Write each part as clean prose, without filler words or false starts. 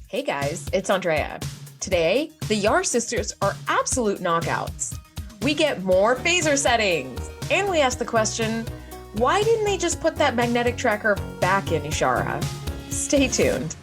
Hey guys, it's Andrea. Today, the Yar sisters are absolute knockouts. We get more phaser settings, and we ask the question, why didn't they just put that magnetic tracker back in Ishara? Stay tuned.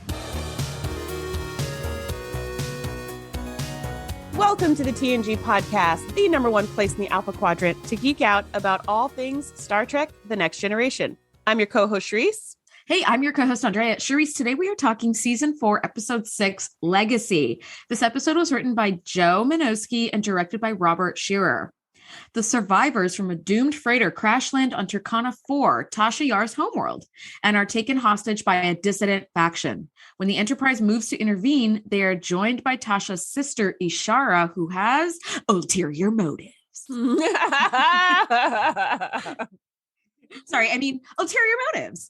Welcome to the TNG Podcast, the number one place in the Alpha Quadrant to geek out about all things Star Trek: The Next Generation. I'm your co-host, Shereese. Hey, I'm your co-host, Andrea. Shereese, today we are talking Season 4, Episode 6, Legacy. This episode was written by Joe Menosky and directed by Robert Shearer. The survivors from a doomed freighter crash land on Turkana 4, Tasha Yar's homeworld, and are taken hostage by a dissident faction. When the Enterprise moves to intervene, they are joined by Tasha's sister, Ishara, who has ulterior motives. Sorry, I mean ulterior motives.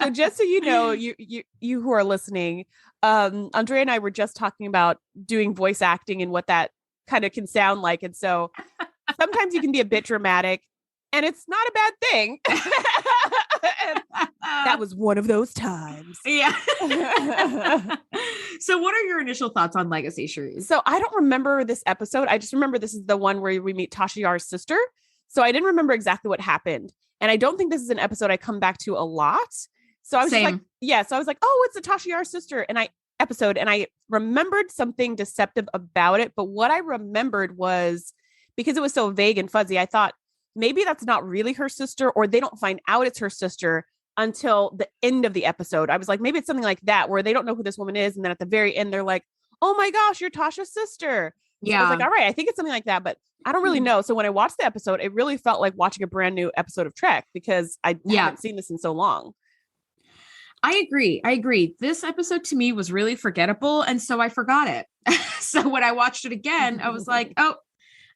So just so you know, you who are listening, Andrea and I were just talking about doing voice acting and what that kind of can sound like. And so sometimes you can be a bit dramatic and it's not a bad thing. That was one of those times. Yeah. So what are your initial thoughts on Legacy, Shereese? So I don't remember this episode. I just remember this is the one where we meet Tasha Yar's sister. So I didn't remember exactly what happened. And I don't think this is an episode I come back to a lot. So I was just like, yeah. So I was like, oh, it's the Tasha Yar sister. And I remembered something deceptive about it. But what I remembered was, because it was so vague and fuzzy, I thought maybe that's not really her sister, or they don't find out it's her sister until the end of the episode. I was like, maybe it's something like that, where they don't know who this woman is. And then at the very end, they're like, oh my gosh, you're Tasha's sister. So I was like, all right, I think it's something like that, but I don't really know. So when I watched the episode, it really felt like watching a brand new episode of Trek, because I haven't seen this in so long. I agree. This episode to me was really forgettable. And so I forgot it. So when I watched it again, I was like, oh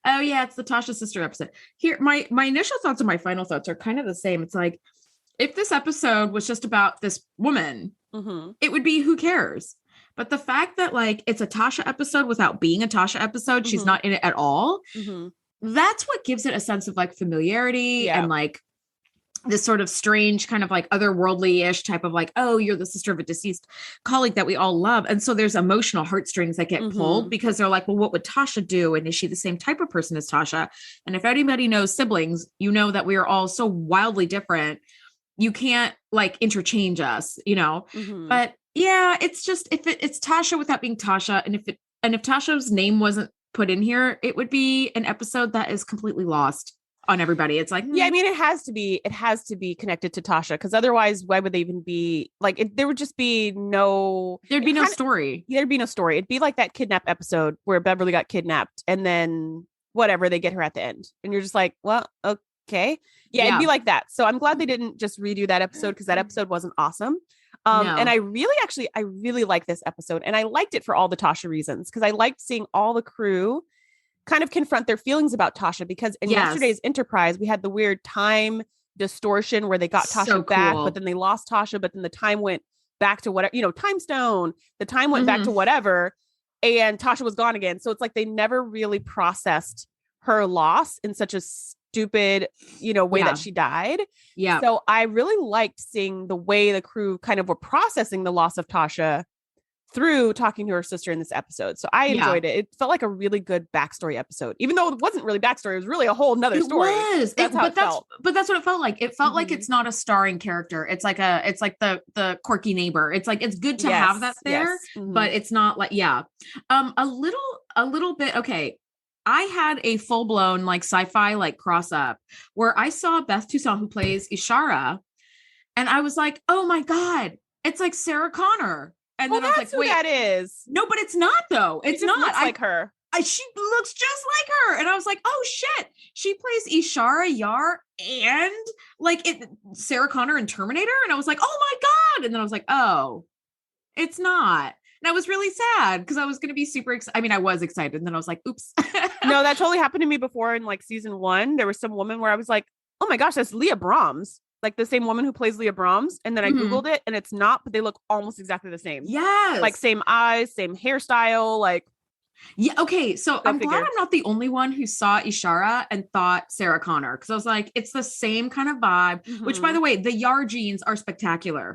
yeah, it's the Tasha sister episode. Here, my initial thoughts and my final thoughts are kind of the same. It's like, if this episode was just about this woman, it would be, who cares? But the fact that like it's a Tasha episode without being a Tasha episode, she's not in it at all. That's what gives it a sense of like familiarity and like this sort of strange kind of like otherworldly-ish type of like, oh, you're the sister of a deceased colleague that we all love. And so there's emotional heartstrings that get pulled, because they're like, well, what would Tasha do? And is she the same type of person as Tasha? And if anybody knows siblings, you know that we are all so wildly different. You can't like interchange us, you know? But yeah, it's just, it's Tasha without being Tasha. And if Tasha's name wasn't put in here, it would be an episode that is completely lost on everybody. It's like, yeah, I mean, it has to be connected to Tasha, because otherwise, why would they even be like, there would just be no, there'd be no story. There'd be no story. It'd be like that kidnap episode where Beverly got kidnapped and then whatever, they get her at the end. And you're just like, well, okay. Yeah, it'd be like that. So I'm glad they didn't just redo that episode, because that episode wasn't awesome. And I really like this episode, and I liked it for all the Tasha reasons, because I liked seeing all the crew kind of confront their feelings about Tasha, because in yesterday's Enterprise, we had the weird time distortion where they got Tasha back, but then they lost Tasha, but then the time went back to whatever, time stone, the time went back to whatever, and Tasha was gone again. So it's like they never really processed her loss in such a stupid, way that she died. Yeah. So I really liked seeing the way the crew kind of were processing the loss of Tasha through talking to her sister in this episode. So I enjoyed it. It felt like a really good backstory episode, even though it wasn't really backstory. It was really a whole nother story. It was. That's what it felt like. It felt like it's not a starring character. It's like the quirky neighbor. It's like, it's good to have that there, but it's not like, a little bit. Okay. I had a full blown like sci-fi like cross up where I saw Beth Toussaint, who plays Ishara, and I was like, oh my God, it's like Sarah Connor. And then I was like, wait, that is. No, but it's not though. It's not looks like her. She looks just like her. And I was like, oh shit, she plays Ishara Yar and like Sarah Connor in Terminator. And I was like, oh my God. And then I was like, oh, it's not. And I was really sad because I was going to be super excited. I mean, I was excited. And then I was like, oops. No, that totally happened to me before in like season 1. There was some woman where I was like, oh my gosh, that's Leah Brahms. Like the same woman who plays Leah Brahms. And then I Googled it and it's not, but they look almost exactly the same. Yes. Like same eyes, same hairstyle. Like Yeah. Okay. So I'm glad I'm not the only one who saw Ishara and thought Sarah Connor. Cause I was like, it's the same kind of vibe, which by the way, the Yar jeans are spectacular.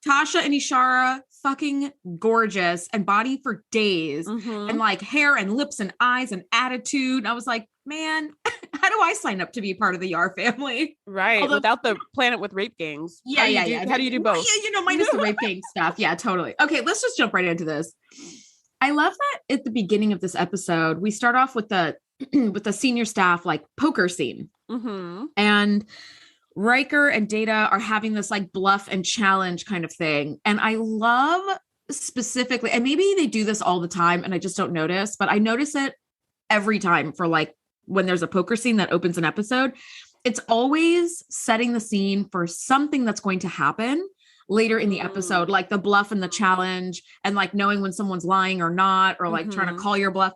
Tasha and Ishara, fucking gorgeous and body for days and like hair and lips and eyes and attitude. And I was like, man, how do I sign up to be part of the Yar family? Right. Although, without the planet with rape gangs. Yeah. How do you do both? Yeah, minus the rape gang stuff. Yeah, totally. Okay. Let's just jump right into this. I love that at the beginning of this episode, we start off with the with the senior staff like poker scene. And Riker and Data are having this like bluff and challenge kind of thing. And I love specifically, and maybe they do this all the time and I just don't notice, but I notice it every time for like when there's a poker scene that opens an episode. It's always setting the scene for something that's going to happen later in the episode, like the bluff and the challenge and like knowing when someone's lying or not, or like trying to call your bluff.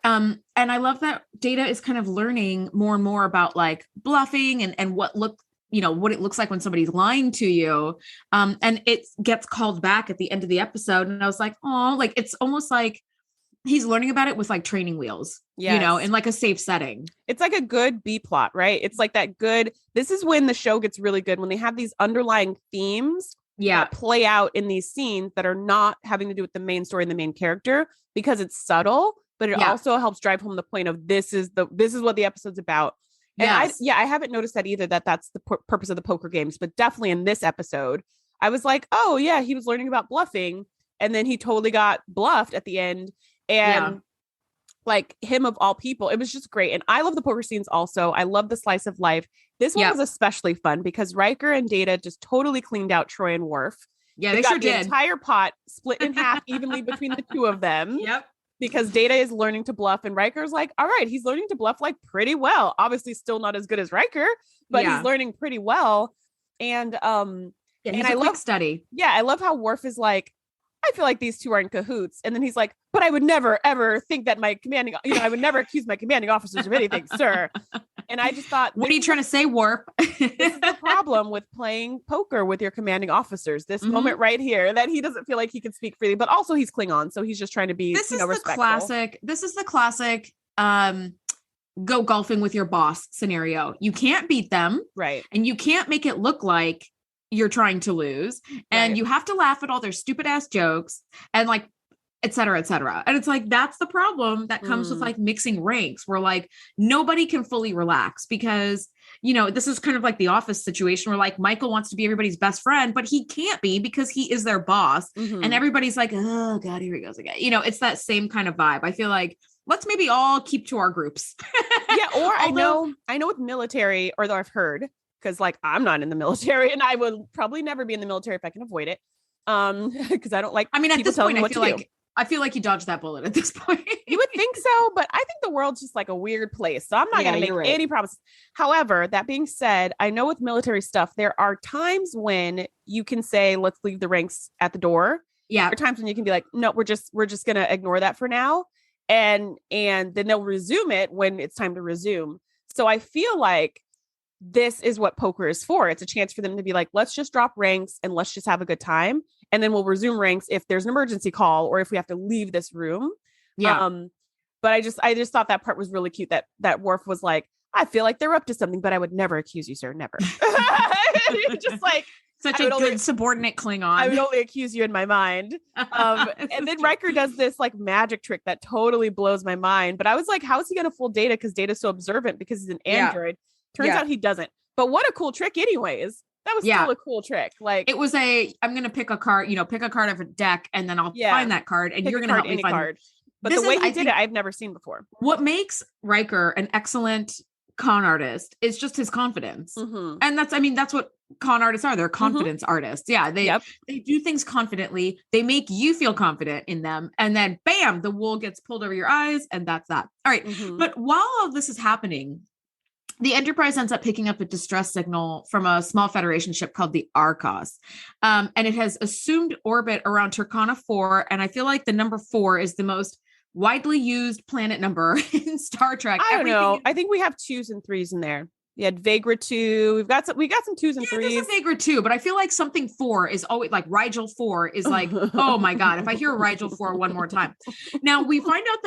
And I love that Data is kind of learning more and more about like bluffing and what it looks like when somebody's lying to you. And it gets called back at the end of the episode. And I was like, oh, like, it's almost like he's learning about it with like training wheels, in like a safe setting. It's like a good B plot, right? It's like that good, this is when the show gets really good, when they have these underlying themes that play out in these scenes that are not having to do with the main story and the main character, because it's subtle, but it also helps drive home the point of this is what the episode's about. And I haven't noticed that either, that's the purpose of the poker games, but definitely in this episode, I was like, oh yeah, he was learning about bluffing. And then he totally got bluffed at the end. And like him of all people, it was just great. And I love the poker scenes also. I love the slice of life. This one was especially fun because Riker and Data just totally cleaned out Troy and Worf. Yeah, they sure did. The entire pot split in half evenly between the two of them. Yep. Because Data is learning to bluff and Riker's like, all right, he's learning to bluff like pretty well. Obviously still not as good as Riker, but he's learning pretty well. And he's a quick study. Yeah, I love how Worf is like, I feel like these two are in cahoots. And then he's like, but I would never, ever think that I would never accuse my commanding officers of anything, sir. And I just thought, what are you trying to say, Warp? This is the problem with playing poker with your commanding officers. This moment right here, that he doesn't feel like he can speak freely, but also he's Klingon. So he's just trying to be, respectful. This is the classic, go golfing with your boss scenario. You can't beat them. Right. And you can't make it look like you're trying to lose. And you have to laugh at all their stupid ass jokes and like, et cetera, et cetera. And it's like, that's the problem that comes with like mixing ranks where like nobody can fully relax because, this is kind of like the Office situation where like Michael wants to be everybody's best friend, but he can't be because he is their boss. And everybody's like, oh God, here he goes again. It's that same kind of vibe. I feel like let's maybe all keep to our groups. Or I know with military, or though I've heard, because like I'm not in the military and I will probably never be in the military if I can avoid it. Because I don't like, at this point, I feel like you dodged that bullet at this point. You would think so, but I think the world's just like a weird place. So I'm not going to make any promises. However, that being said, I know with military stuff, there are times when you can say, let's leave the ranks at the door. Yeah. There are times when you can be like, no, we're just going to ignore that for now. And then they'll resume it when it's time to resume. So I feel like this is what poker is for. It's a chance for them to be like, let's just drop ranks and let's just have a good time. And then we'll resume ranks if there's an emergency call or if we have to leave this room. Yeah. But I just thought that part was really cute that Worf was like, I feel like they're up to something, but I would never accuse you, sir. Never. Just like such a good subordinate Klingon. I would only accuse you in my mind. And then Riker does this like magic trick that totally blows my mind. But I was like, how is he going to fool Data? Because Data's so observant because he's an android. Turns out he doesn't. But what a cool trick anyways. That was still a cool trick. Like it was I'm going to pick a card, pick a card of a deck and then I'll find that card and you're going to help me find card. But the way he did it, I've never seen before. What makes Riker an excellent con artist is just his confidence. And that's what con artists are. They're confidence artists. Yeah. They do things confidently. They make you feel confident in them. And then bam, the wool gets pulled over your eyes. And that's that. All right. But while all this is happening, the Enterprise ends up picking up a distress signal from a small Federation ship called the Arcos. And it has assumed orbit around Turkana 4. And I feel like the number 4 is the most widely used planet number in Star Trek. I don't know. I think we have 2s and 3s in there. You had Vagra 2. We got some 2s and 3s. There's a Vagra 2, but I feel like something 4 is always like Rigel 4 is like, oh my God, if I hear Rigel 4 one more time. Now we find out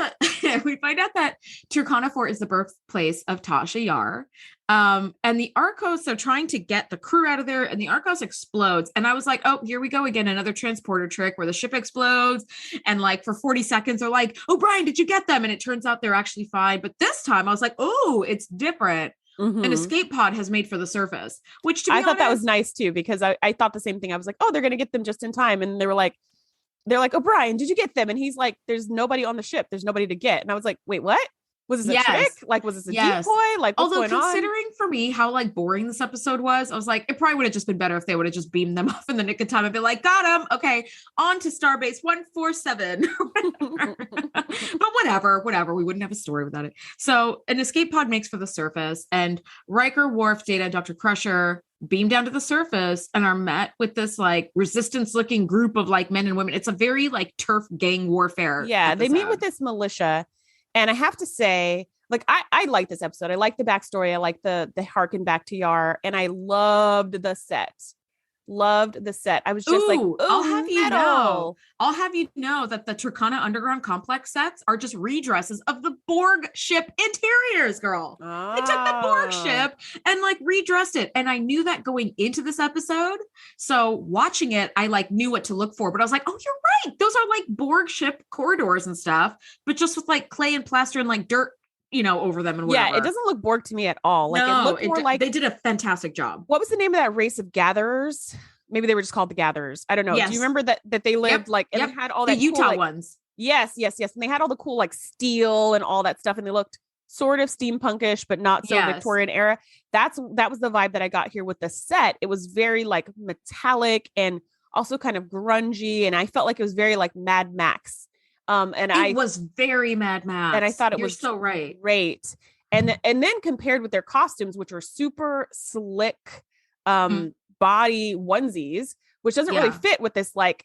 that Turkana 4 is the birthplace of Tasha Yar. And the Arcos, they're trying to get the crew out of there, and the Arcos explodes. And I was like, oh, here we go again, another transporter trick where the ship explodes. And like for 40 seconds, they're like, oh, Brian, did you get them? And it turns out they're actually fine. But this time I was like, oh, it's different. An escape pod has made for the surface, which to me, I thought that was nice too, because I thought the same thing. I was like, oh, they're going to get them just in time. And they're like, oh, Brian, did you get them? And he's like, there's nobody on the ship. There's nobody to get. And I was like, wait, what? Was this a trick? Like, was this a decoy? Like, what's going on? Considering for me how like boring this episode was, I was like, it probably would have just been better if they would have just beamed them off in the nick of time and be like, got him. Okay, on to Starbase 147. But whatever. We wouldn't have a story without it. So an escape pod makes for the surface, and Riker, Worf, Data, and Dr. Crusher beam down to the surface and are met with this like resistance looking group of like men and women. It's a very like turf gang warfare. Yeah, episode. They meet with this militia. And I have to say, like, I like this episode. I like the backstory. I like the harken back to Yar. And I loved the set. I was just like, I'll have you know that the Turkana Underground Complex sets are just redresses of the Borg ship interiors, girl. They took the Borg ship and like redressed it. And I knew that going into this episode. So watching it, I like knew what to look for, but I was like, oh, you're right. Those are like Borg ship corridors and stuff, but just with like clay and plaster and like dirt, over them and whatever. Yeah, it doesn't look Borg to me at all. Like, no, it looked more like they did a fantastic job. What was the name of that race of gatherers? Maybe they were just called the Gatherers. I don't know. Yes. Do you remember that they lived like, and they had all that the Utah cool, like, ones. Yes. And they had all the cool like steel and all that stuff, and they looked sort of steampunkish, but not so Victorian era. That was the vibe that I got here with the set. It was very like metallic and also kind of grungy, and I felt like it was very like Mad Max. It was very Mad Max, and I thought was so right. Great. And then compared with their costumes, which are super slick body onesies, which doesn't really fit with this like,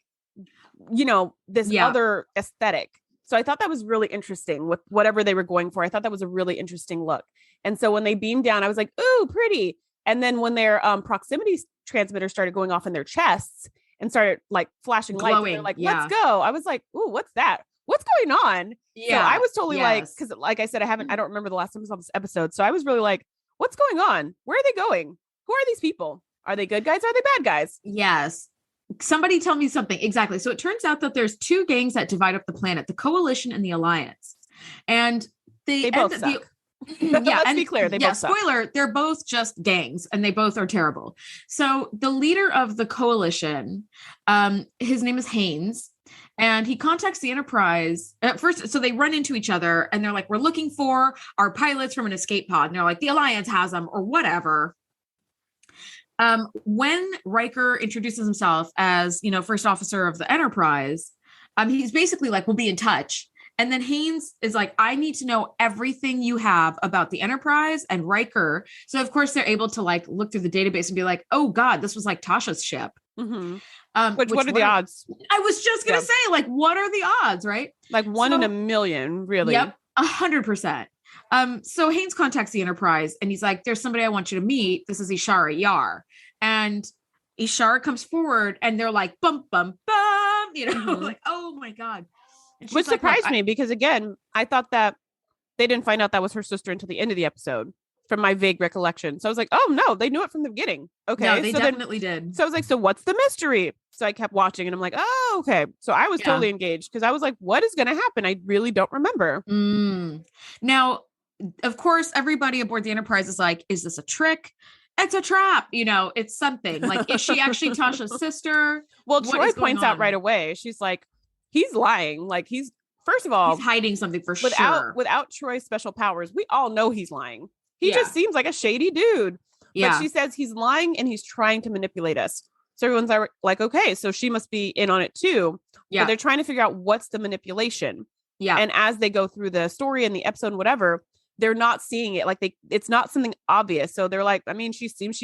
this other aesthetic. So I thought that was really interesting with whatever they were going for. I thought that was a really interesting look. And so when they beamed down, I was like, ooh, pretty. And then when their proximity transmitter started going off in their chests and started like flashing lights, they're like, let's go. I was like, ooh, what's that? What's going on? Yeah. So I was totally like, because like I said, I don't remember the last time I saw this episode. So I was really like, what's going on? Where are they going? Who are these people? Are they good guys? Are they bad guys? Yes. Somebody tell me something. Exactly. So it turns out that there's two gangs that divide up the planet, the Coalition and the Alliance. And they both suck. Let's be clear. They both suck. Spoiler, they're both just gangs and they both are terrible. So the leader of the Coalition, his name is Haynes. And he contacts the Enterprise at first. So they run into each other and they're like, we're looking for our pilots from an escape pod. And they're like, the Alliance has them or whatever. When Riker introduces himself as, first officer of the Enterprise, he's basically like, we'll be in touch. And then Haynes is like, I need to know everything you have about the Enterprise and Riker. So of course they're able to like look through the database and be like, oh God, this was like Tasha's ship. Mm-hmm. What are the odds? I was just going to say, like, what are the odds, right? Like 1 in a million, really. Yep, 100%. So Haynes contacts the Enterprise and he's like, there's somebody I want you to meet. This is Ishara Yar. And Ishara comes forward and they're like, bum, bum, bum, like, oh my God. Which surprised me because, again, I thought that they didn't find out that was her sister until the end of the episode from my vague recollection. So I was like, oh no, they knew it from the beginning. Okay. No, they definitely did. So I was like, so what's the mystery? So I kept watching and I'm like, oh, okay. So I was totally engaged because I was like, what is going to happen? I really don't remember. Now, of course, everybody aboard the Enterprise is like, is this a trick? It's a trap. It's something like, is she actually Tasha's sister? Well, Troy points out right away. She's like, he's lying. Like first of all, he's hiding something for sure. Without Troy's special powers, we all know he's lying. He just seems like a shady dude. Yeah. But she says he's lying and he's trying to manipulate us. So everyone's like, okay, so she must be in on it too. Yeah. But they're trying to figure out what's the manipulation. Yeah. And as they go through the story and the episode and whatever, they're not seeing it. Like it's not something obvious. So they're like, I mean, she seems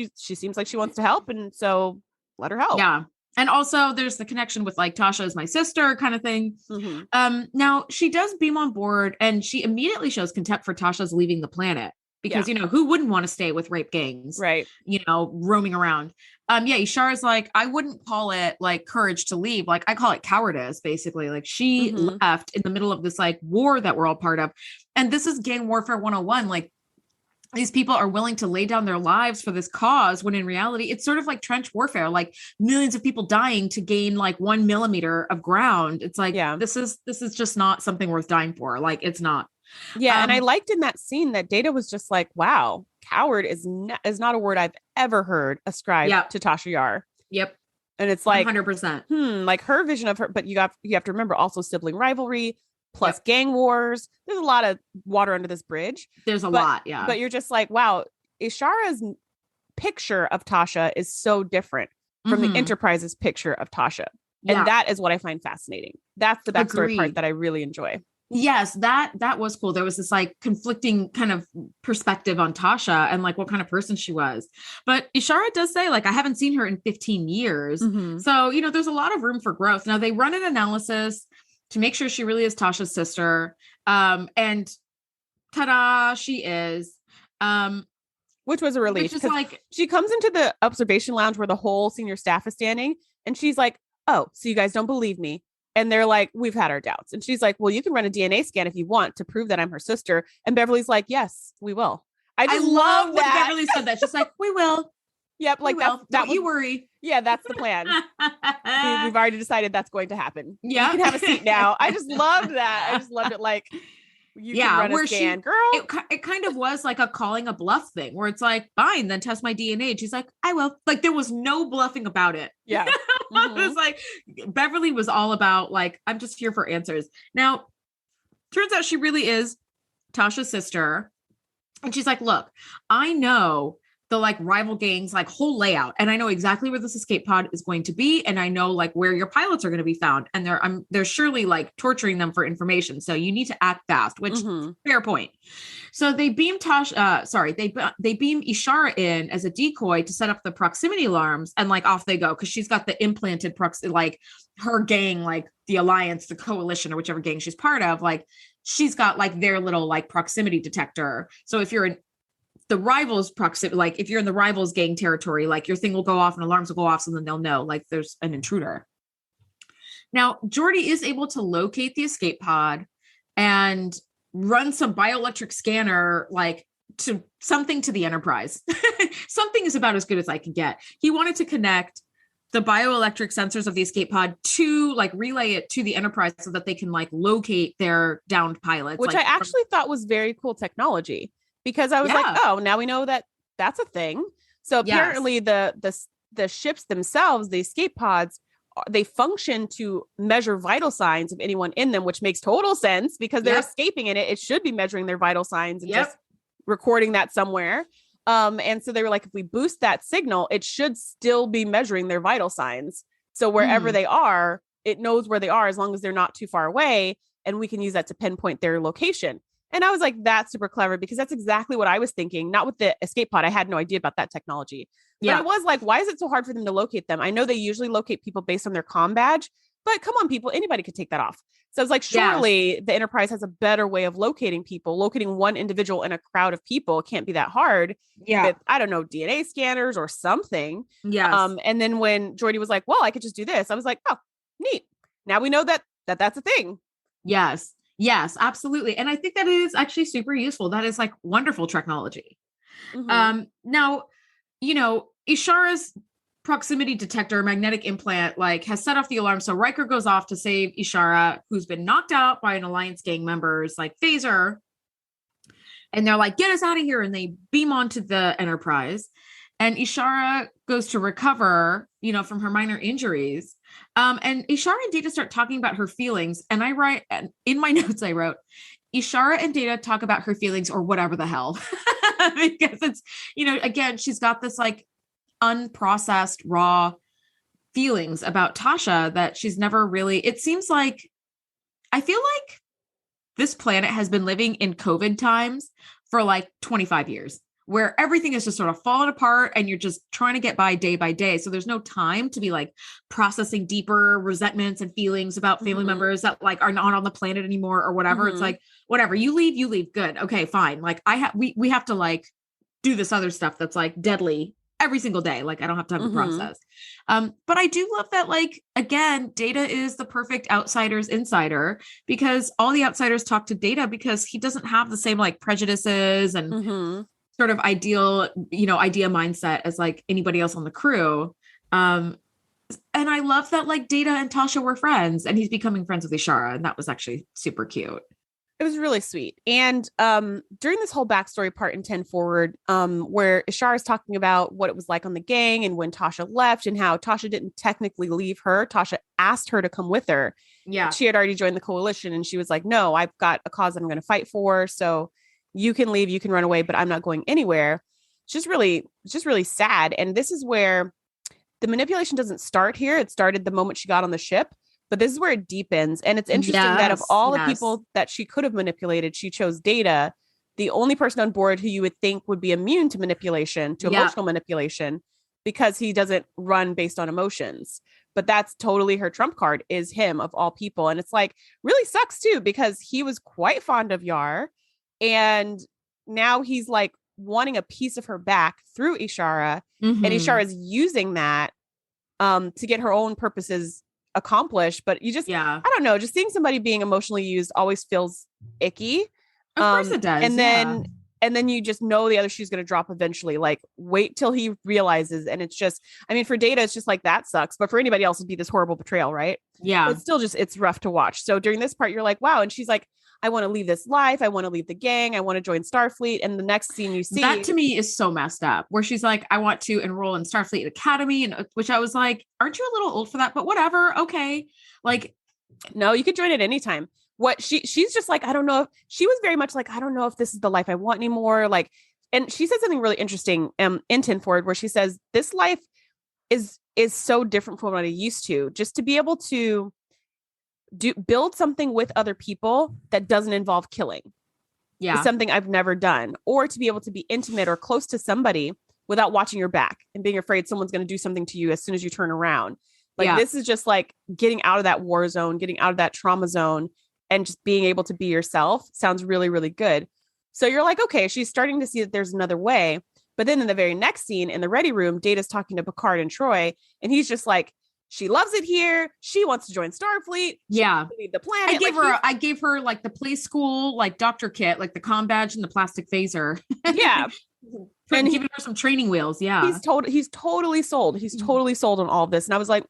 like she wants to help. And so let her help. Yeah. And also there's the connection with like Tasha is my sister kind of thing. Mm-hmm. Now she does beam on board and she immediately shows contempt for Tasha's leaving the planet because, who wouldn't want to stay with rape gangs, right? Roaming around. Ishara's like, I wouldn't call it like courage to leave. Like I call it cowardice, basically. Like she left in the middle of this like war that we're all part of. And this is gang warfare 101. Like these people are willing to lay down their lives for this cause when in reality, it's sort of like trench warfare, like millions of people dying to gain like 1 millimeter of ground. It's like, this is just not something worth dying for. Like it's not. Yeah. And I liked in that scene that Data was just like, wow, coward is not a word I've ever heard ascribed to Tasha Yar. Yep. And it's like 100%. Like her vision of her, but you have to remember also sibling rivalry plus gang wars. There's a lot of water under this bridge. There's a lot. Yeah. But you're just like, wow, Ishara's picture of Tasha is so different from the Enterprise's picture of Tasha. And that is what I find fascinating. That's the backstory part that I really enjoy. Yes, that was cool. There was this like conflicting kind of perspective on Tasha and like what kind of person she was. But Ishara does say like, I haven't seen her in 15 years. So, there's a lot of room for growth. Now they run an analysis to make sure she really is Tasha's sister. And ta-da, she is. Which was a relief. Which is like, she comes into the observation lounge where the whole senior staff is standing and she's like, oh, so you guys don't believe me. And they're like, we've had our doubts. And she's like, well, you can run a DNA scan if you want to prove that I'm her sister. And Beverly's like, yes, we will. I love that. When Beverly said that. She's like, we will. Yep. Like don't you worry. Yeah, that's the plan. We've already decided that's going to happen. Yeah. You can have a seat now. I just loved that. I just loved it. Like, you can run a scan, girl. It kind of was like a calling a bluff thing where it's like, fine, then test my DNA. And she's like, I will. Like there was no bluffing about it. Yeah. It was like Beverly was all about like, I'm just here for answers. Now, turns out she really is Tasha's sister. And she's like, look, I know the like rival gangs, like whole layout. And I know exactly where this escape pod is going to be. And I know like where your pilots are going to be found. And they're surely like torturing them for information. So you need to act fast, which fair point. So they beam they beam Ishara in as a decoy to set up the proximity alarms and like off they go. Cause she's got the implanted like her gang, like the Alliance, the Coalition, or whichever gang she's part of, like she's got like their little like proximity detector. So if you're the rivals proximity, like if you're in the rivals gang territory, like your thing will go off and alarms will go off. So then they'll know like there's an intruder. Now, Geordi is able to locate the escape pod and run some bioelectric scanner, like to something to the Enterprise. Something is about as good as I can get. He wanted to connect the bioelectric sensors of the escape pod to like relay it to the Enterprise so that they can like locate their downed pilots. Which like, I actually thought was very cool technology. Because I was like, oh, now we know that that's a thing. So apparently the ships themselves, the escape pods, they function to measure vital signs of anyone in them, which makes total sense because they're escaping in it. It should be measuring their vital signs and just recording that somewhere. And so they were like, if we boost that signal, it should still be measuring their vital signs. So wherever they are, it knows where they are as long as they're not too far away. And we can use that to pinpoint their location. And I was like, that's super clever because that's exactly what I was thinking. Not with the escape pod. I had no idea about that technology. But I was like, why is it so hard for them to locate them? I know they usually locate people based on their comm badge, but come on, people, anybody could take that off. So I was like, surely the Enterprise has a better way of locating people. Locating one individual in a crowd of people can't be that hard. With, I don't know, DNA scanners or something. And then when Geordi was like, well, I could just do this. I was like, oh, neat. Now we know that's a thing. Yes, absolutely. And I think that is actually super useful. That is like wonderful technology. Now, Ishara's proximity detector magnetic implant like has set off the alarm. So Riker goes off to save Ishara, who's been knocked out by an Alliance gang member's like phaser. And they're like, get us out of here. And they beam onto the Enterprise. And Ishara goes to recover, from her minor injuries. And Ishara and Data start talking about her feelings. And I write in my notes, I wrote, Ishara and Data talk about her feelings or whatever the hell. Because it's, again, she's got this like unprocessed raw feelings about Tasha that she's never really, it seems like, I feel like this planet has been living in COVID times for like 25 years. where everything is just sort of falling apart and you're just trying to get by day. So there's no time to be like processing deeper resentments and feelings about family members that like are not on the planet anymore or whatever. It's like, whatever, you leave. Good. Okay, fine. Like we have to like do this other stuff that's like deadly every single day. Like I don't have time to process. But I do love that, like, again, Data is the perfect outsider's insider because all the outsiders talk to Data because he doesn't have the same like prejudices and sort of idea mindset as like anybody else on the crew. And I love that like Data and Tasha were friends and he's becoming friends with Ishara. And that was actually super cute. It was really sweet. And during this whole backstory part in 10 Forward, where Ishara is talking about what it was like on the gang and when Tasha left and how Tasha didn't technically leave her. Tasha asked her to come with her. Yeah. She had already joined the coalition and she was like, no, I've got a cause I'm going to fight for. So you can leave, you can run away, but I'm not going anywhere. It's just really sad. And this is where the manipulation doesn't start here. It started the moment she got on the ship. But this is where it deepens. And it's interesting that of all the people that she could have manipulated, she chose Data, the only person on board who you would think would be immune to manipulation, to emotional manipulation, because he doesn't run based on emotions. But that's totally her trump card, is him of all people. And it's like really sucks too, because he was quite fond of Yar. And now he's like wanting a piece of her back through Ishara. And Ishara is using that to get her own purposes accomplished. But you just, I don't know, just seeing somebody being emotionally used always feels icky. Of course it does. And then you just know the other shoe's going to drop eventually. Like, wait till he realizes. And it's just, I mean, for Data, it's just like, that sucks. But for anybody else, it'd be this horrible betrayal, right? Yeah. It's still just, it's rough to watch. So during this part, you're like, wow. And she's like, I want to leave this life. I want to leave the gang. I want to join Starfleet. And the next scene you see, that to me is so messed up, where she's like, I want to enroll in Starfleet Academy. And which I was like, aren't you a little old for that? But whatever. Okay. Like, no, you could join at any time. What she's just like, I don't know if she was very much like, I don't know if this is the life I want anymore. Like, and she said something really interesting in 10 Forward, where she says, this life is so different from what I used to. Just to be able to build something with other people that doesn't involve killing. Yeah. Is something I've never done. Or to be able to be intimate or close to somebody without watching your back and being afraid someone's going to do something to you as soon as you turn around. Like, this is just like getting out of that war zone, getting out of that trauma zone, and just being able to be yourself sounds really, really good. So you're like, okay, she's starting to see that there's another way. But then in the very next scene in the ready room, Data's talking to Picard and Troy, and he's just like, she loves it here. She wants to join Starfleet. Yeah. Leave the planet. I gave her like the play school, like doctor kit, like the comm badge and the plastic phaser. Yeah. And giving her some training wheels. Yeah. He's totally sold. He's totally sold on all of this. And I was like,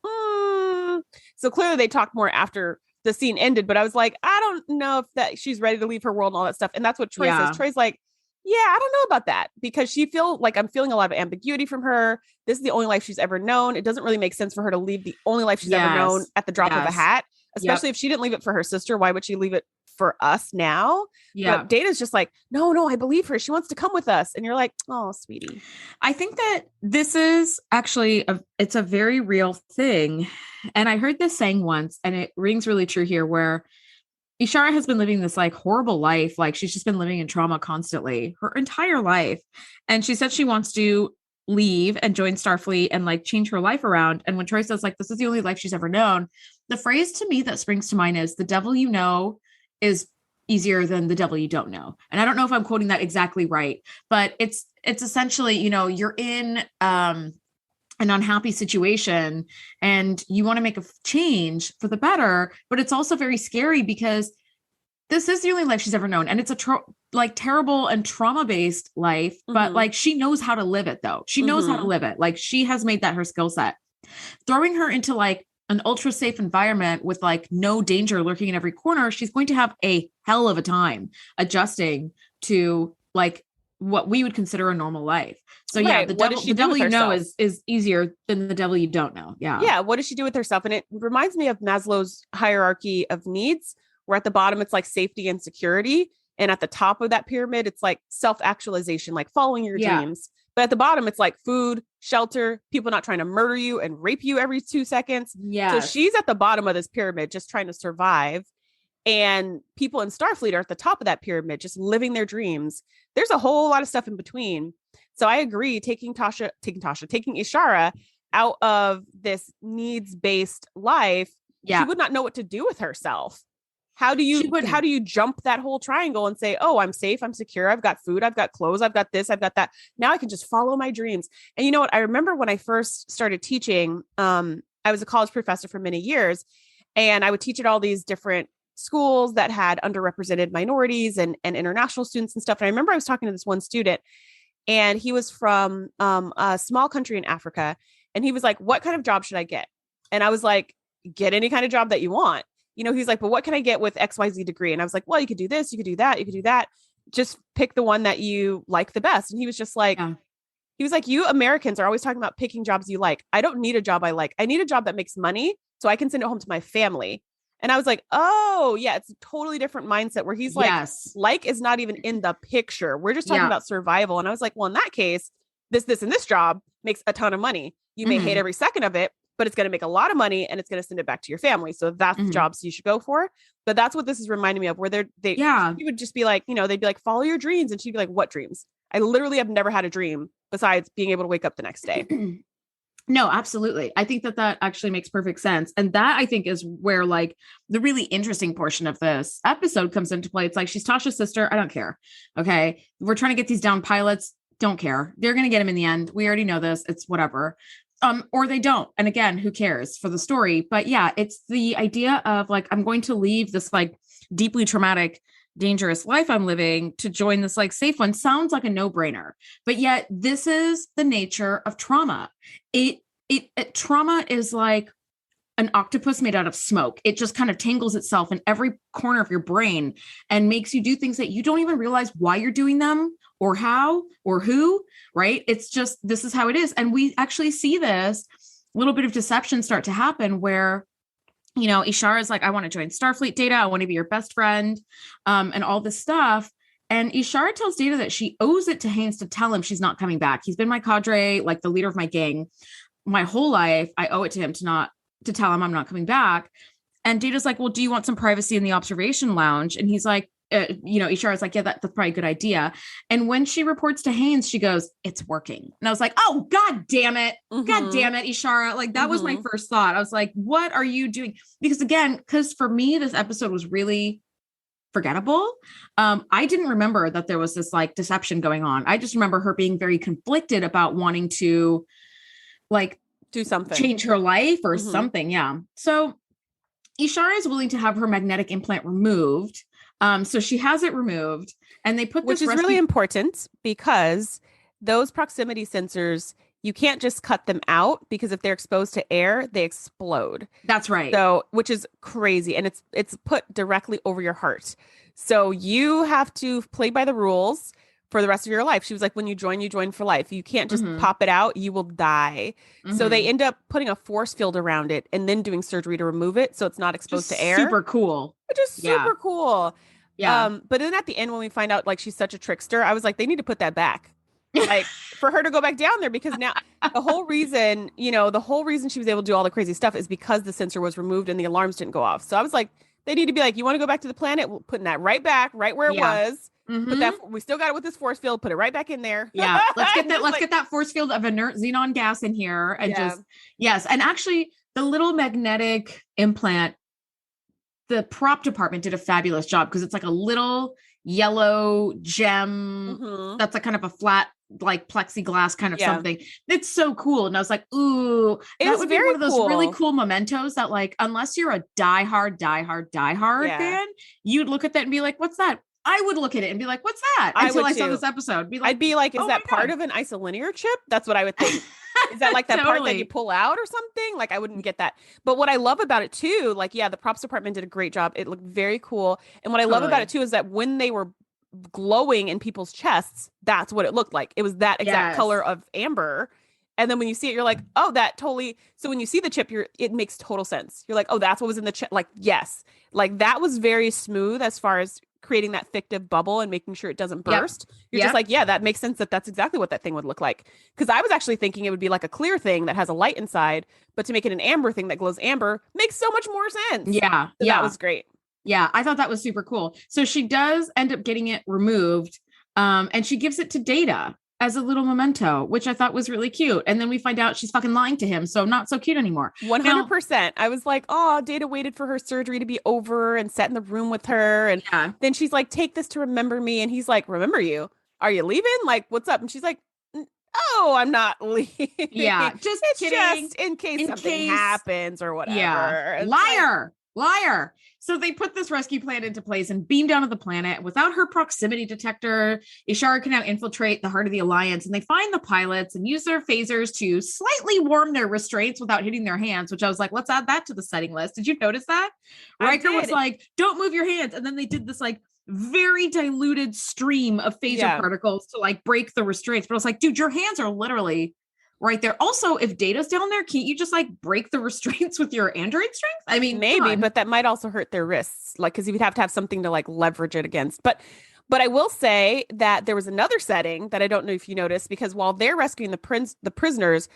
So clearly they talked more after the scene ended, but I was like, I don't know if that she's ready to leave her world and all that stuff. And that's what Troy says. Troy's like, yeah, I don't know about that, because I'm feeling a lot of ambiguity from her. This is the only life she's ever known. It doesn't really make sense for her to leave the only life she's ever known at the drop of a hat, especially if she didn't leave it for her sister. Why would she leave it for us now? Yeah. But Data's just like, no, I believe her. She wants to come with us. And you're like, oh, sweetie. I think that this is actually it's a very real thing. And I heard this saying once, and it rings really true here, where Ishara has been living this like horrible life. Like, she's just been living in trauma constantly her entire life. And she said she wants to leave and join Starfleet and like change her life around. And when Troy says like, this is the only life she's ever known, the phrase to me that springs to mind is, the devil you know is easier than the devil you don't know. And I don't know if I'm quoting that exactly right, but it's essentially, you're in an unhappy situation and you want to make a change for the better, but it's also very scary because this is the only life she's ever known. And it's a terrible and trauma-based life, but like, she knows how to live it though. She knows how to live it. Like, she has made that her skill set. Throwing her into like an ultra safe environment with like no danger lurking in every corner, she's going to have a hell of a time adjusting to like what we would consider a normal life. So the devil you know is easier than the devil you don't know. Yeah. Yeah. What does she do with herself? And it reminds me of Maslow's hierarchy of needs, where at the bottom, it's like safety and security. And at the top of that pyramid, it's like self-actualization, like following your dreams. But at the bottom, it's like food, shelter, people not trying to murder you and rape you every 2 seconds. Yeah. So she's at the bottom of this pyramid, just trying to survive. And people in Starfleet are at the top of that pyramid, just living their dreams. There's a whole lot of stuff in between. So I agree, taking Ishara out of this needs-based life, she would not know what to do with herself. How do you jump that whole triangle and say, oh, I'm safe, I'm secure, I've got food, I've got clothes, I've got this, I've got that. Now I can just follow my dreams. And you know what? I remember when I first started teaching, I was a college professor for many years, and I would teach at all these different schools that had underrepresented minorities and international students and stuff. And I remember I was talking to this one student, and he was from a small country in Africa. And he was like, what kind of job should I get? And I was like, get any kind of job that you want. You know, he's like, but what can I get with XYZ degree? And I was like, well, you could do this, you could do that, you could do that. Just pick the one that you like the best. And he was just like, he was like, you Americans are always talking about picking jobs you like. I don't need a job I like. I need a job that makes money so I can send it home to my family. And I was like, oh yeah, it's a totally different mindset where he's like, like is not even in the picture. We're just talking about survival. And I was like, well, in that case, this, and this job makes a ton of money. You may hate every second of it, but it's going to make a lot of money and it's going to send it back to your family. So that's the jobs you should go for. But that's what this is reminding me of, where he would just be like, you know, they'd be like, follow your dreams. And she'd be like, what dreams? I literally have never had a dream besides being able to wake up the next day. No, absolutely. I think that actually makes perfect sense. And that I think is where like the really interesting portion of this episode comes into play. It's like, she's Tasha's sister. I don't care. Okay. We're trying to get these down pilots. Don't care. They're going to get him in the end. We already know this. It's whatever. Or they don't. And again, who cares for the story? But yeah, it's the idea of like, I'm going to leave this like deeply traumatic, dangerous life I'm living to join this like safe one. Sounds like a no-brainer, but yet this is the nature of trauma. Trauma is like an octopus made out of smoke. It just kind of tangles itself in every corner of your brain and makes you do things that you don't even realize why you're doing them or how or who, right? It's just, this is how it is. And we actually see this little bit of deception start to happen where, you know, Ishara is like, I want to join Starfleet, Data. I want to be your best friend, and all this stuff. And Ishara tells Data that she owes it to Haynes to tell him she's not coming back. He's been my cadre, like the leader of my gang, my whole life. I owe it to him to tell him I'm not coming back. And Data's like, well, do you want some privacy in the observation lounge? And he's like, you know, Ishara's like, yeah, that's probably a good idea. And when she reports to Haynes, she goes, it's working. And I was like, oh, God damn it. God damn it, Ishara. Like that was my first thought. I was like, what are you doing? Because for me, this episode was really forgettable. I didn't remember that there was this like deception going on. I just remember her being very conflicted about wanting to like do something, change her life or something. Yeah. So Ishara is willing to have her magnetic implant removed. So she has it removed, and they put this, which is really important because those proximity sensors, you can't just cut them out because if they're exposed to air, they explode. That's right. So, which is crazy. And it's put directly over your heart. So you have to play by the rules for the rest of your life. She was like, when you join for life. You can't just pop it out. You will die. So they end up putting a force field around it and then doing surgery to remove it. So it's not exposed to air. Super cool. Which is super cool. Yeah. But then at the end, when we find out like she's such a trickster, I was like, they need to put that back. Like for her to go back down there, because now the whole reason she was able to do all the crazy stuff is because the sensor was removed and the alarms didn't go off. So I was like, they need to be like, you want to go back to the planet? We're putting that right back, right where it was. Put that, we still got it with this force field, put it right back in there. Yeah. Let's get that force field of inert xenon gas in here and yes. And actually the little magnetic implant, the prop department did a fabulous job because it's like a little yellow gem that's like kind of a flat like plexiglass kind of something. It's so cool. And I was like, ooh, that would be one of those really cool mementos that like, unless you're a diehard fan, you'd look at that and be like, what's that? I would look at it and be like, what's that? Until I saw this episode. I'd be like, is that part of an isolinear chip? That's what I would think. Is that like that part that you pull out or something? Like I wouldn't get that. But what I love about it too, like, yeah, the props department did a great job. It looked very cool. And what I love about it too is that when they were glowing in people's chests, that's what it looked like. It was that exact color of amber. And then when you see it, you're like, oh, that totally. So when you see the chip, it makes total sense. You're like, oh, that's what was in the chip. Like, yes, like that was very smooth as far as creating that fictive bubble and making sure it doesn't burst. You're just like, yeah, that makes sense that's exactly what that thing would look like. Because I was actually thinking it would be like a clear thing that has a light inside, but to make it an amber thing that glows amber makes so much more sense. Yeah. So that was great. Yeah. I thought that was super cool. So she does end up getting it removed. And she gives it to Data. as a little memento, which I thought was really cute. And then we find out she's fucking lying to him. So not so cute anymore. 100%. I was like, oh, Data waited for her surgery to be over and sat in the room with her. And then she's like, take this to remember me. And he's like, remember you? Are you leaving? Like, what's up? And she's like, oh, I'm not leaving. Yeah, just it's kidding. Just in case something happens or whatever. Yeah. Liar. So they put this rescue plan into place and beam down to the planet. Without her proximity detector, Ishara can now infiltrate the heart of the Alliance, and they find the pilots and use their phasers to slightly warm their restraints without hitting their hands, which I was like, let's add that to the setting list. Did you notice that? Riker was like, don't move your hands. And then they did this like very diluted stream of phaser particles to like break the restraints. But I was like, dude, your hands are literally right there. Also, if Data's down there, can't you just like break the restraints with your android strength? I mean, maybe, but that might also hurt their wrists, like, because you would have to have something to like leverage it against. But I will say that there was another setting that I don't know if you noticed, because while they're rescuing the prisoners,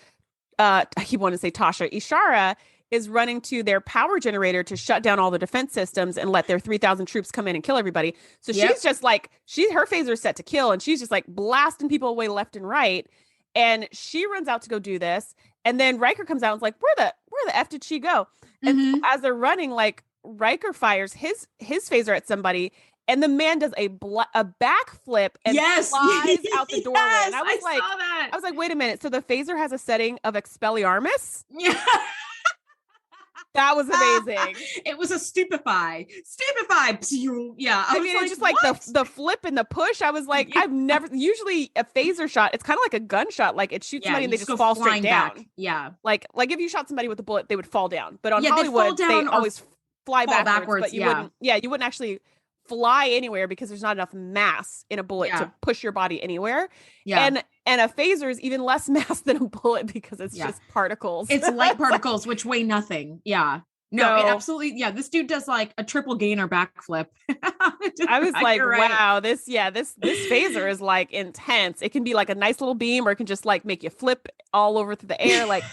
I keep wanting to say Tasha, Ishara is running to their power generator to shut down all the defense systems and let their 3,000 troops come in and kill everybody. So she's just like, her phaser is set to kill, and she's just like blasting people away left and right. And she runs out to go do this. And then Riker comes out and is like, where the F did she go? And so as they're running, like, Riker fires his phaser at somebody, and the man does a backflip and flies out the doorway. And I was like, wait a minute. So the phaser has a setting of Expelliarmus? Yeah. That was amazing. It was a stupefy. Yeah. I mean, it's just like the flip and the push. I was like, I've never, usually a phaser shot, it's kind of like a gunshot. Like it shoots somebody and they just fall straight down. Back. Yeah. Like if you shot somebody with a bullet, they would fall down. But on Hollywood, they always fly backwards. But you wouldn't actually fly anywhere because there's not enough mass in a bullet to push your body anywhere. Yeah. And a phaser is even less mass than a bullet because it's just particles. It's light particles, which weigh nothing. Yeah. No, it absolutely. Yeah. This dude does like a triple gainer backflip. I was like, wow, this phaser is like intense. It can be like a nice little beam, or it can just like make you flip all over through the air. Like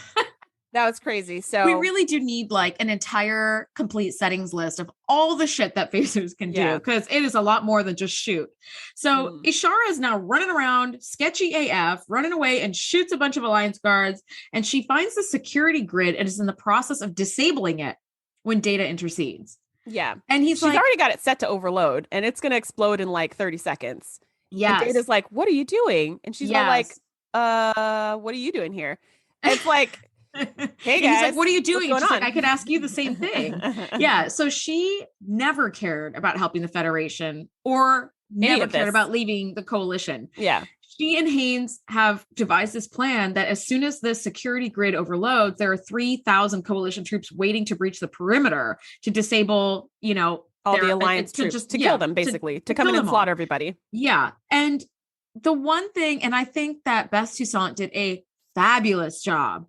that was crazy. So we really do need like an entire complete settings list of all the shit that phasers can do, because it is a lot more than just shoot. So Ishara is now running around sketchy AF, running away, and shoots a bunch of Alliance guards. And she finds the security grid and is in the process of disabling it when Data intercedes. Yeah. And she's already got it set to overload, and it's going to explode in like 30 seconds. Yeah. Data's like, what are you doing? And she's all like, what are you doing here? And it's like, hey guys, he's like, what are you doing? She's like, I could ask you the same thing. Yeah. So she never cared about helping the Federation or never cared about leaving the coalition. Yeah. She and Haynes have devised this plan that as soon as the security grid overloads, there are 3,000 coalition troops waiting to breach the perimeter to disable, all the Alliance troops to kill them, basically, to come in and slaughter everybody. Yeah. And the one thing, and I think that Beth Toussaint did a fabulous job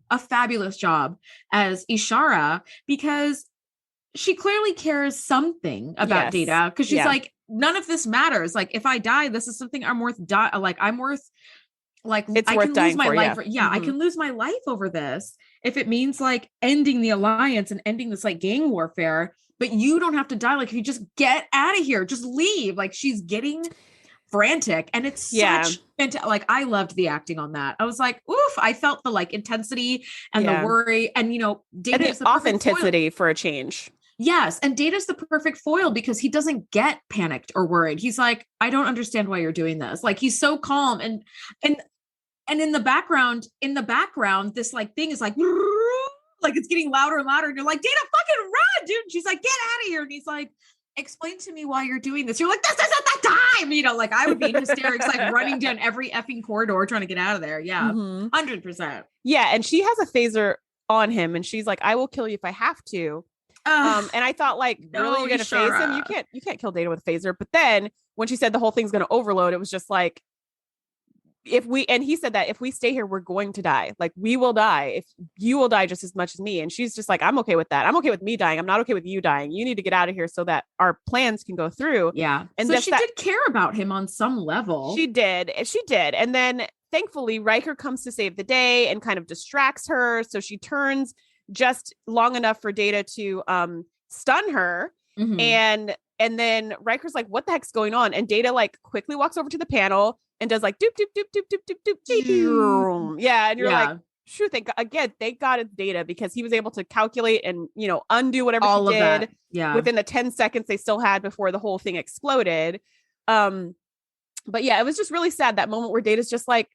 as Ishara, because she clearly cares something about Data, because she's like, none of this matters. Like, if I die, this is something I'm worth it's worth dying for. I can lose my life over this if it means like ending the Alliance and ending this like gang warfare, but you don't have to die. Like, if you just get out of here, just leave. Like, she's getting frantic, and it's such like, I loved the acting on that. I was like, oof, I felt the like intensity and the worry, and Data's the authenticity for a change. Yes, and Data's the perfect foil because he doesn't get panicked or worried. He's like, I don't understand why you're doing this. Like, he's so calm, and in the background, this like thing is like it's getting louder and louder, and you're like, Data, fucking run, dude. And she's like, get out of here, and he's like, explain to me why you're doing this. You're like, this isn't the time. Like, I would be in hysterics, like running down every effing corridor trying to get out of there. Yeah. 100%. Yeah. And she has a phaser on him, and she's like, I will kill you if I have to. And I thought, like, really, you're going to phase him? You can't kill Data with a phaser. But then when she said the whole thing's going to overload, it was just like, he said that if we stay here, we're going to die. Like, we will die. If you will die just as much as me. And she's just like, I'm okay with that. I'm okay with me dying. I'm not okay with you dying. You need to get out of here so that our plans can go through. Yeah. And so she did care about him on some level. She did. And then thankfully Riker comes to save the day and kind of distracts her. So she turns just long enough for Data to stun her. And then Riker's like, what the heck's going on? And Data like quickly walks over to the panel, and does like doop, doop, doop, doop, doop, doop, doop, doop. Yeah. And you're like, sure, thank God it's Data, because he was able to calculate and, undo whatever all she did that. Yeah. within the 10 seconds they still had before the whole thing exploded. But yeah, it was just really sad, that moment where Data's just like,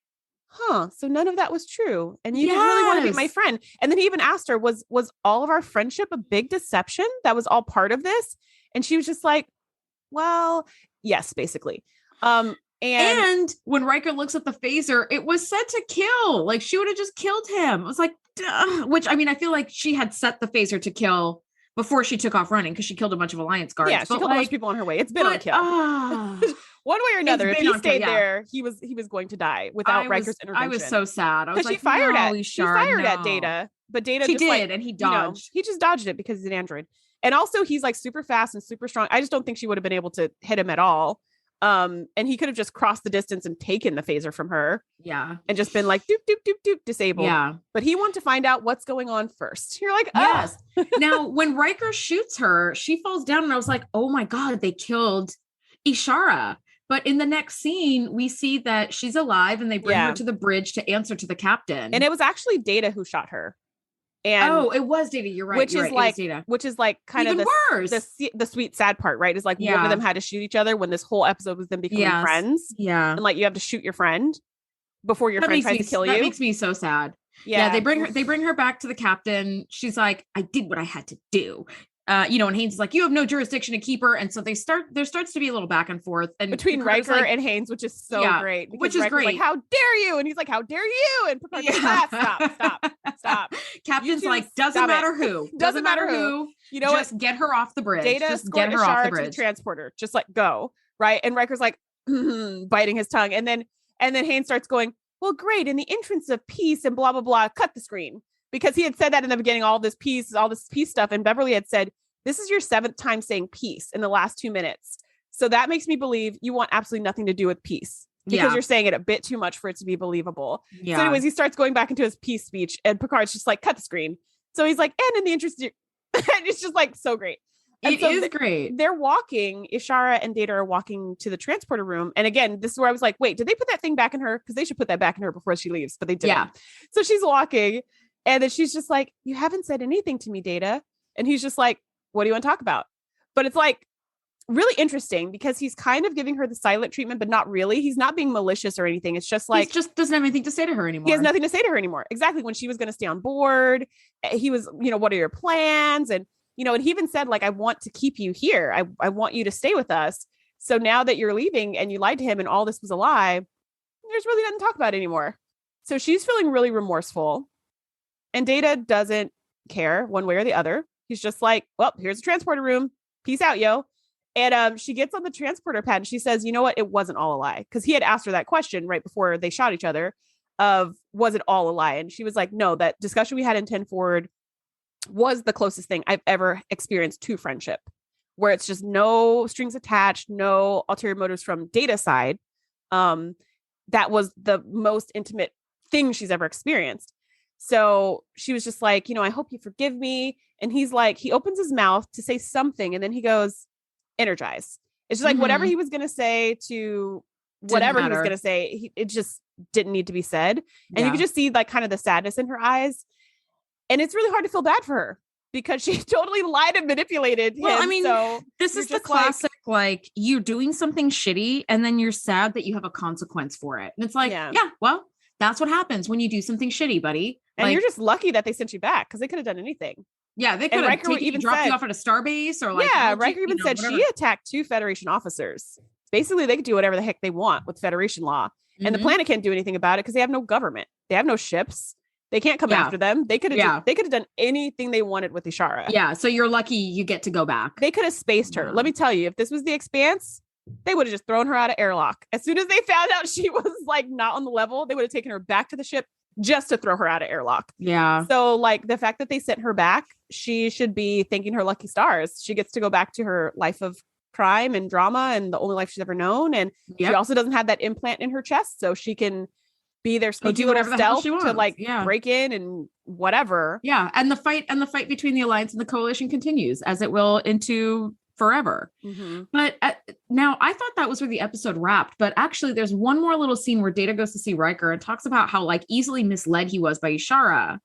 so none of that was true. And you didn't really want to be my friend. And then he even asked her, was all of our friendship a big deception? That was all part of this? And she was just like, well, yes, basically. And when Riker looks at the phaser, it was set to kill. Like, she would have just killed him. It was like, duh. Which, I mean, I feel like she had set the phaser to kill before she took off running, because she killed a bunch of Alliance guards. Yeah, she killed a bunch of people on her way. It's been on kill. One way or another, if he stayed there, he was going to die without Riker's intervention. I was so sad. I was like, she fired at Data, but Data she did, and he dodged. He just dodged it because he's an android. And also, he's like super fast and super strong. I just don't think she would have been able to hit him at all. And he could have just crossed the distance and taken the phaser from her. Yeah. And just been like, doop, doop, doop, doop, disabled. Yeah. But he wanted to find out what's going on first. You're like, yes. Now, when Riker shoots her, she falls down, and I was like, oh my God, they killed Ishara. But in the next scene, we see that she's alive, and they bring her to the bridge to answer to the captain. And it was actually Data who shot her. And it was Data. You're right. Which is like kind even of worse. The sweet sad part, right? Is like one of them had to shoot each other when this whole episode was them becoming friends. Yeah. And like, you have to shoot your friend before your friend tries to kill you. That makes me so sad. Yeah. They bring her back to the captain. She's like, I did what I had to do. And Haynes is like, you have no jurisdiction to keep her. And so there starts to be a little back and forth, and between Riker and Haynes, which is so great. Which is Riker's great. Like, how dare you? And he's like, how dare you? And Picard's like, stop. Captain's like, doesn't matter who. Doesn't matter who. You know just get her off the bridge. Data just get her off the bridge. To the transporter. Just like, go. Right. And Riker's like, biting his tongue. And then Haynes starts going, well, great. In the entrance of peace and blah, blah, blah, cut the screen. Because he had said that in the beginning, all this peace stuff. And Beverly had said, this is your 7th time saying peace in the last 2 minutes. So that makes me believe you want absolutely nothing to do with peace, because you're saying it a bit too much for it to be believable. Yeah. So anyways, he starts going back into his peace speech, and Picard's just like, cut the screen. So he's like, and in the interest of and it's just like so great. It is great. They're walking, Ishara and Data are walking to the transporter room. And again, this is where I was like, wait, did they put that thing back in her? Because they should put that back in her before she leaves, but they didn't. Yeah. So she's walking, and then she's just like, you haven't said anything to me, Data. And he's just like, what do you want to talk about? But it's like really interesting, because he's kind of giving her the silent treatment, but not really. He's not being malicious or anything. It's just like, he just doesn't have anything to say to her anymore. He has nothing to say to her anymore. Exactly. When she was going to stay on board, he was, what are your plans? And, and he even said, like, I want to keep you here. I want you to stay with us. So now that you're leaving and you lied to him and all this was a lie, there's really nothing to talk about anymore. So she's feeling really remorseful, and Data doesn't care one way or the other. He's just like, well, here's a transporter room. Peace out, yo. And she gets on the transporter pad, and she says, you know what? It wasn't all a lie. Because he had asked her that question right before they shot each other of, was it all a lie? And she was like, no, that discussion we had in 10 Forward was the closest thing I've ever experienced to friendship, where it's just no strings attached, no ulterior motives from Data's side. That was the most intimate thing she's ever experienced. So she was just like, I hope you forgive me. And he's like, he opens his mouth to say something, and then he goes, energize. It's just like whatever he was going to say to whatever he was going to say, it just didn't need to be said. And you could just see like kind of the sadness in her eyes. And it's really hard to feel bad for her, because she totally lied and manipulated him. Well, I mean, so this is the classic, like, you're doing something shitty, and then you're sad that you have a consequence for it. And it's like, well, that's what happens when you do something shitty, buddy. And you're just lucky that they sent you back, because they could have done anything. Yeah, they could have dropped you off at a starbase, or like, Riker even said whatever. She attacked 2 Federation officers. Basically, they could do whatever the heck they want with Federation law, and the planet can't do anything about it because they have no government. They have no ships. They can't come after them. They could have done anything they wanted with Ishara. Yeah, so you're lucky you get to go back. They could have spaced her. Let me tell you, if this was the Expanse, they would have just thrown her out of airlock. As soon as they found out she was like not on the level, they would have taken her back to the ship just to throw her out of airlock. Yeah. So like the fact that they sent her back, she should be thanking her lucky stars. She gets to go back to her life of crime and drama and the only life she's ever known. And she also doesn't have that implant in her chest, so she can be their sneaky little stealth to like break in and whatever. Yeah. And the fight between the Alliance and the Coalition continues, as it will into forever. But Now, I thought that was where the episode wrapped, but actually there's one more little scene where Data goes to see Riker and talks about how like easily misled he was by Ishara.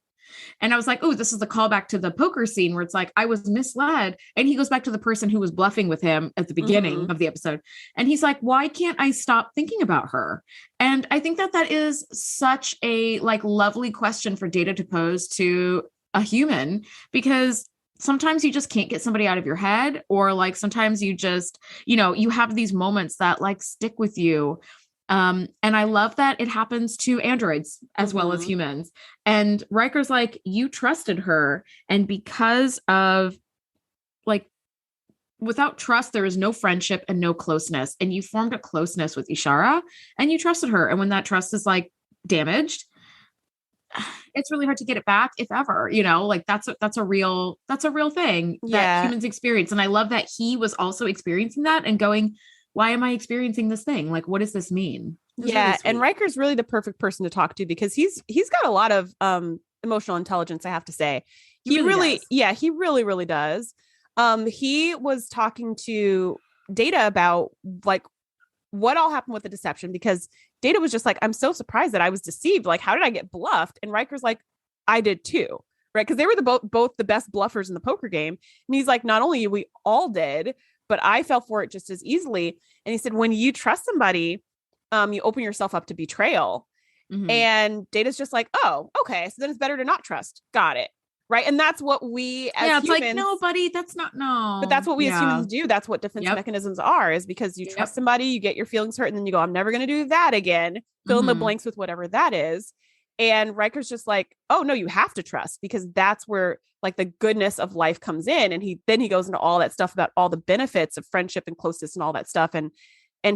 And I was like, oh, this is the callback to the poker scene where it's like, I was misled. And he goes back to the person who was bluffing with him at the beginning of the episode. And he's like, why can't I stop thinking about her? And I think that that is such a like lovely question for Data to pose to a human, because sometimes you just can't get somebody out of your head, or like sometimes you just, you know, you have these moments that like stick with you. And I love that it happens to androids as well as humans. And Riker's like, you trusted her. And because of like, without trust, there is no friendship and no closeness. And you formed a closeness with Ishara and you trusted her. And when that trust is like damaged, it's really hard to get it back, if ever, you know, like that's a real thing that humans experience. And I love that he was also experiencing that and going, why am I experiencing this thing? Like, what does this mean? Really and Riker's really the perfect person to talk to, because he's got a lot of emotional intelligence, I have to say. He really does. He was talking to Data about like what all happened with the deception, because Data was just like, I'm so surprised that I was deceived. Like, how did I get bluffed? And Riker's like, I did too. Right. Because they were both the best bluffers in the poker game. And he's like, not only we all did, but I fell for it just as easily. And he said, when you trust somebody, you open yourself up to betrayal. And Data's just like, oh, okay. So then it's better to not trust. Got it. Right. And that's what we as humans, it's like, no, buddy, that's not, no. But that's what we as humans do. That's what defense mechanisms are, is because you trust somebody, you get your feelings hurt, and then you go, I'm never going to do that again. Fill in the blanks with whatever that is. And Riker's just like, oh, no, you have to trust, because that's where like the goodness of life comes in. And he goes into all that stuff about all the benefits of friendship and closeness and all that stuff. And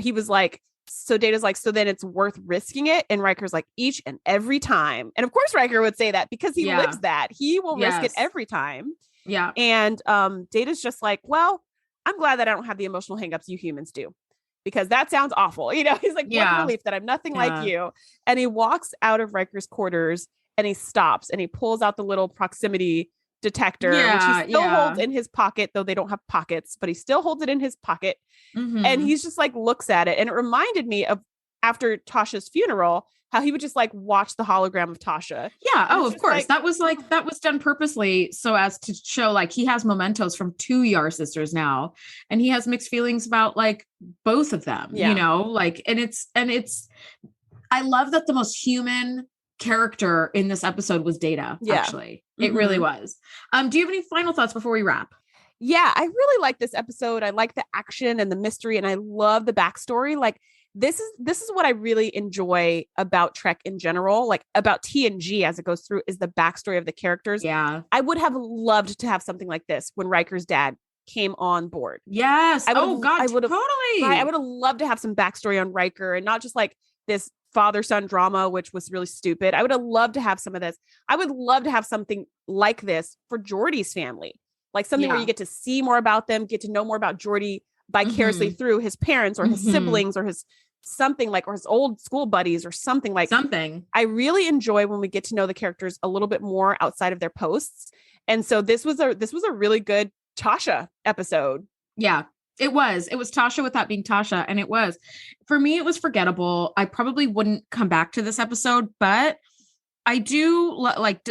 he was like, so Data's like, so then it's worth risking it. And Riker's like, each and every time. And of course, Riker would say that because he lives that. He will risk it every time. Yeah. And Data's just like, well, I'm glad that I don't have the emotional hangups you humans do, because that sounds awful. You know, he's like, what a relief that I'm nothing like you. And he walks out of Riker's quarters and he stops and he pulls out the little proximity detector, which he still holds in his pocket, though they don't have pockets, but he still holds it in his pocket. And he's just like, looks at it. And it reminded me of after Tasha's funeral, how he would just like watch the hologram of Tasha. Yeah. Oh, of course. Like, that was done purposely so as to show like he has mementos from 2 Yar sisters now. And he has mixed feelings about like both of them, you know, like, and it's, I love that the most human character in this episode was Data. Actually, it really was. Do you have any final thoughts before we wrap? Yeah, I really like this episode. I like the action and the mystery, and I love the backstory. Like, this is what I really enjoy about Trek in general, like about TNG as it goes through, is the backstory of the characters. Yeah. I would have loved to have something like this when Riker's dad came on board. Yes. Totally. Right. I would have loved to have some backstory on Riker, and not just like this father-son drama, which was really stupid. I would have loved to have some of this. I would love to have something like this for Geordi's family, like something where you get to see more about them, get to know more about Geordi vicariously through his parents or his siblings or his something like, or his old school buddies or something like something. I really enjoy when we get to know the characters a little bit more outside of their posts. And so this was a really good Tasha episode. Yeah. It was Tasha without being Tasha. And for me, it was forgettable. I probably wouldn't come back to this episode, but I do like,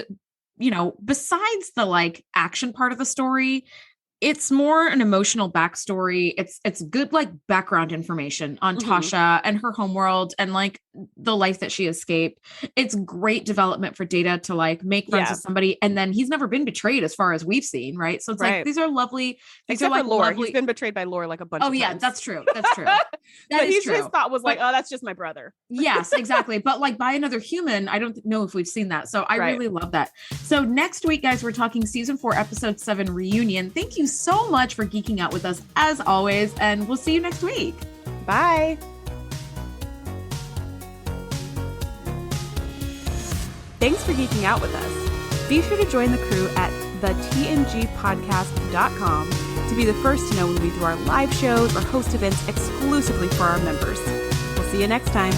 you know, besides the like action part of the story, it's more an emotional backstory. It's good, like background information on Tasha and her homeworld and like the life that she escaped. It's great development for Data to like make friends with somebody. And then he's never been betrayed as far as we've seen. Right. So it's like, these are lovely. Except for Lore. He's been betrayed by Lore like a bunch of times. Oh yeah, that's true. That's true. But his thought was like, oh, that's just my brother. Yes, exactly. But like by another human, I don't know if we've seen that. So I really love that. So next week, guys, we're talking season 4, episode 7 reunion. Thank you so much for geeking out with us as always. And we'll see you next week. Bye. Thanks for geeking out with us. Be sure to join the crew at thetngpodcast.com to be the first to know when we do our live shows or host events exclusively for our members. We'll see you next time.